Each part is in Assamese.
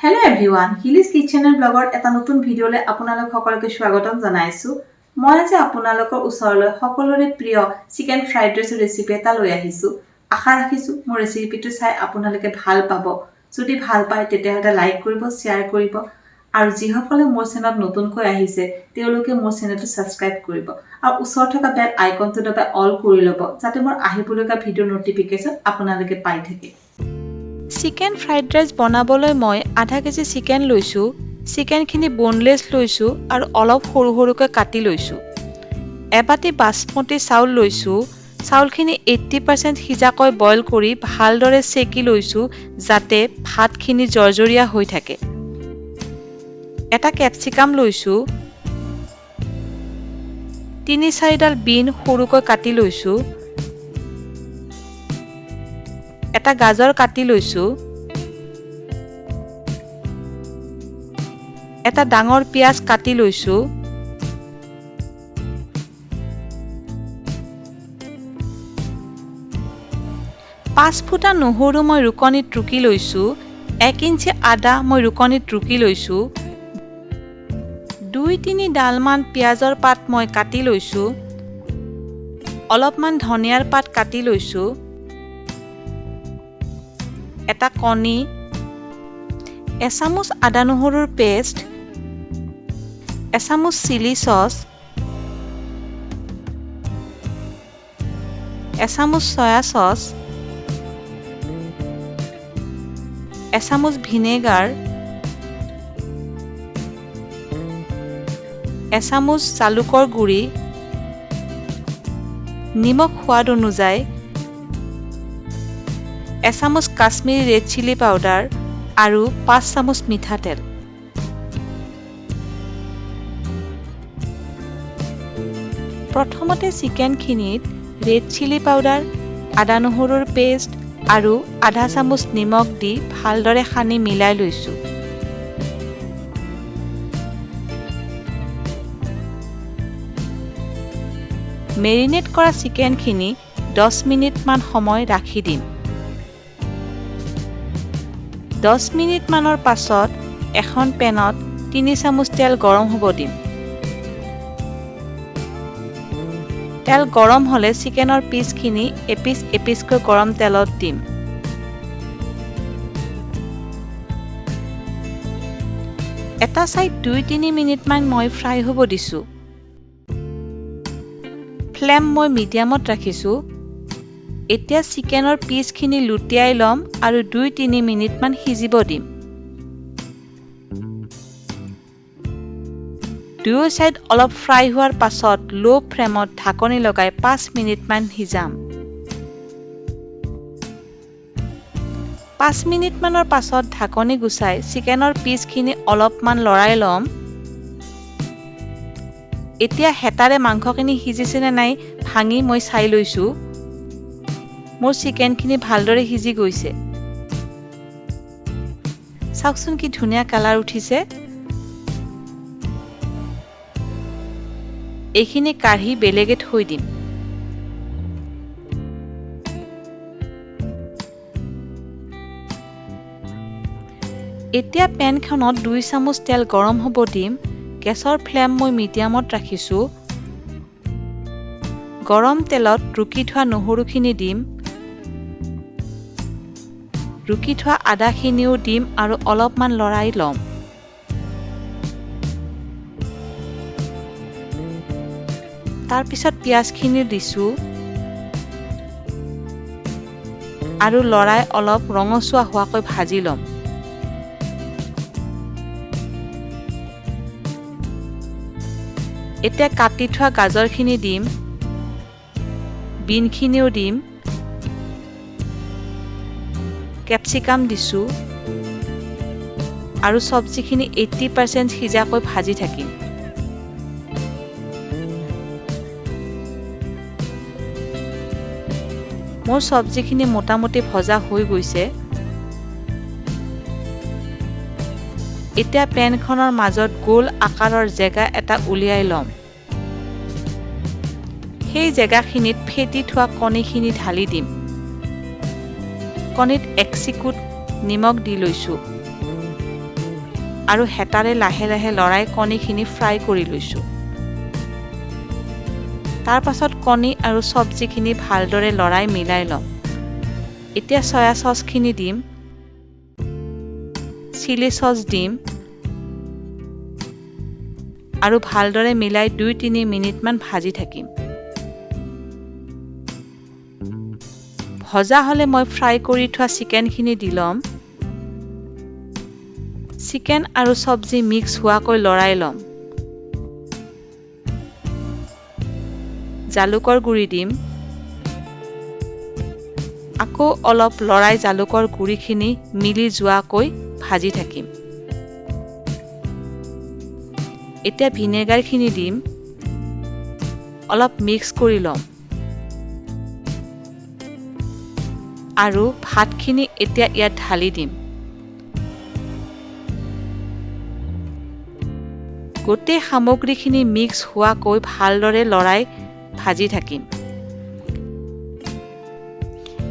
Hello everyone, Hileez Kitchen and Vlogs এটা নতুন ভিডিওলে আপোনালোক সকলোকে স্বাগতম জনাইছো। মই আজি আপোনালোকৰ ওচৰলৈ সকলোৰে প্ৰিয় চিকেন ফ্ৰাইড ৰাইচ ৰেচিপি এটা লৈ আহিছো। আশা ৰাখিছো মোৰ ৰেচিপিটো চাই আপোনালোকে ভাল পাব। যদি ভাল পায় তেতিয়াহ'লে লাইক কৰিব, শেয়াৰ কৰিব আৰু যিসকলে মোৰ চেনেলত নতুনকৈ আহিছে তেওঁলোকে মোৰ চেনেলটো সাবস্ক্ৰাইব কৰিব আৰু ওচৰত থকা বেল আইকনটো দবাই অল কৰি ল'ব যাতে মোৰ আহিবলগা ভিডিও নটিফিকেশন আপোনালোকে পাই থাকে। চিকেন ফ্ৰাইড ৰাইচ বনাবলৈ মই আধা কেজি চিকেন লৈছো। চিকেনখিনি boneless লৈছো আৰু অলপ সৰু সৰুকৈ কাটি লৈছো। এবাটি বাসমতি চাউল লৈছো। চাউলখিনি 80% সিজাকৈ বইল কৰি ভালদৰে সেকি লৈছো যাতে ভাতখিনি জৰ্জৰীয়া হৈ থাকে। এটা ক্যাপসিকাম লৈছো। 3-4 ডাল বিন সৰুকৈ কাটি লৈছো। এটা গাজৰ কাটি লৈছো। এটা ডাঙৰ পিয়াজ কাটি লৈছো। পাঁচ ফুটা নহৰু মই ৰুকনিত টুকি লৈছো। 1 ইঞ্চি আদা মই ৰুকনিত টুকি লৈছো। 2-3 ডালমান পিয়াজৰ পাত মই কাটি লৈছো। অলপমান ধনিয়াৰ পাত কাটি লৈছো। এটা কণী, এচামুচ আদা নহৰুৰ পেষ্ট, এচামুচ চিলি সস, এচামুচ সয়া সস, এচামুচ ভিনেগাৰ, এচামুচ জালুকৰ গুড়ি, নিমখ সোৱাদ অনুযায়ী, এচামুচ কাশ্মীৰী ৰেড চিলি পাউডাৰ আৰু 5 চামুচ মিঠাতেল। প্ৰথমতে চিকেনখিনিত ৰেড চিলি পাউডাৰ, আদা নহৰুৰ পেষ্ট আৰু আধা চামুচ নিমখ দি ভালদৰে সানি মিলাই লৈছো। মেৰিনেট কৰা চিকেনখিনি 10 মিনিট মান সময় ৰাখি দিম। 10 মিনিট মানৰ পাছত এখন পেনত 3 চামুচ তেল গৰম হ'ব দিম। তেল গৰম হ'লে চিকেনৰ পিচখিনি এপিচকৈ গৰম তেলত দিম। এটা সাইড 2-3 মিনিট মান মই ফ্ৰাই হ'ব দিছো। ফ্লেম মই মিডিয়ামত ৰাখিছো। এতিয়া চিকেনৰ পিচখিনি লুটিয়াই লম আৰু 2-3 মিনিট মান সিজিব দিম। দুয়ো সাইড অলপ ফ্ৰাই হোৱাৰ পাছত লো ফ্লেমত ঢাকনি লগাই 5 মিনিট মান সিজাম। 5 মিনিট মানৰ পাছত ঢাকনি গুচাই চিকেনৰ পিচখিনি অলপমান লৰাই লম। এতিয়া হেতাৰে মাংসখিনি সিজিছে নে নাই ভাঙি মই চাই লৈছো। মোৰ চিকেনখিনি ভালদৰে সিজি গৈছে। চাওকচোন কি ধুনীয়া কালাৰ উঠিছে। এইখিনি কাঢ়ি বেলেগে থৈ দিম। এতিয়া পেনখনত 2 চামুচ তেল গৰম হ'ব দিম। গেছৰ ফ্লেম মই মিডিয়ামত ৰাখিছো। গৰম তেলত ৰুকি থোৱা নহৰুখিনি দিম। ৰুকি থোৱা আদাখিনিও দিম আৰু অলপমান লৰাই লম। তাৰ পিছত পিয়াজখিনি দিছো আৰু লৰাই অলপ ৰঙচুৱা হোৱাকৈ ভাজি লম। এতিয়া কাটি থোৱা গাজৰখিনি দিম। বিনখিনিও দিম। ক্যাপসিকাম দিছো আৰু সবজিখিনি 80% সিজাকৈ ভাজি থাকিম। মোৰ সবজিখিনি মোটামুটি ভজা হৈ গৈছে। এতিয়া পেনখনৰ মাজত গোল আকাৰৰ জেগা এটা উলিয়াই লম। সেই জেগাখিনিত ফেটি থোৱা কণীখিনি ঢালি দিম। কণীত 1 চিকুট নিমখ দি লৈছো। আৰু হেতাৰে লাহে লাহে লৰাই কণীখিনি ফ্ৰাই কৰি লৈছোঁ। তাৰ পাছত কণী আৰু চব্জিখিনি ভালদৰে লৰাই মিলাই ল'ম। এতিয়া সয়া চচখিনি দিম, চিলি চচ দিম আৰু ভালদৰে মিলাই 2-3 মিনিটমান ভাজি থাকিম। ভজা হ'লে মই ফ্ৰাই কৰি থোৱা চিকেনখিনি দি ল'ম। চিকেন আৰু চব্জি মিক্স হোৱাকৈ লৰাই ল'ম। জালুকৰ গুড়ি দিম। আকৌ অলপ লৰাই জালুকৰ গুড়িখিনি মিলি যোৱাকৈ ভাজি থাকিম। এতিয়া ভিনেগাৰখিনি দিম। অলপ মিক্স কৰি ল'ম। আৰু ভাতখিনি এতিয়া ইয়াত ঢালি দিম। গোটেই সামগ্ৰীখিনি মিক্স হোৱাকৈ ভালদৰে লৰাই ভাজি থাকিম।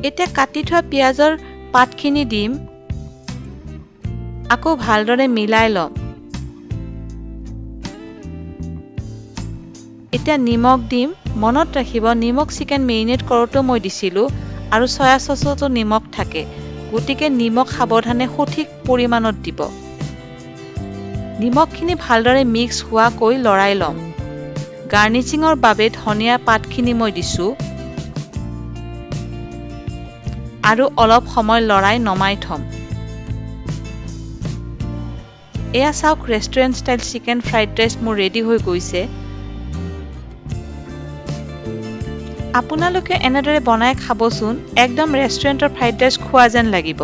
এতিয়া কাটি থোৱা পিঁয়াজৰ পাতখিনি দিম। আকৌ ভালদৰে মিলাই ল'ম। এতিয়া নিমখ দিম। মনত ৰাখিব নিমখ চিকেন মেৰিনেট কৰোঁতেও মই দিছিলোঁ আৰু সয়া চচতো নিমখ থাকে, গতিকে নিমখ সাৱধানে সঠিক পৰিমাণত দিব। নিমখখিনি ভালদৰে মিক্স হোৱাকৈ লৰাই ল'ম। গাৰ্নিচিঙৰ বাবে ধনিয়া পাতখিনি মই দিছোঁ আৰু অলপ সময় লৰাই নমাই থ'ম। এয়া চাওক, restaurant style chicken fried rice মোৰ ৰেডি হৈ গৈছে। আপোনালোকে এনেদৰে বনাই খাবচোন, একদম ৰেষ্টুৰেণ্টৰ ফ্ৰাইড ৰাইচ খোৱা যেন লাগিব।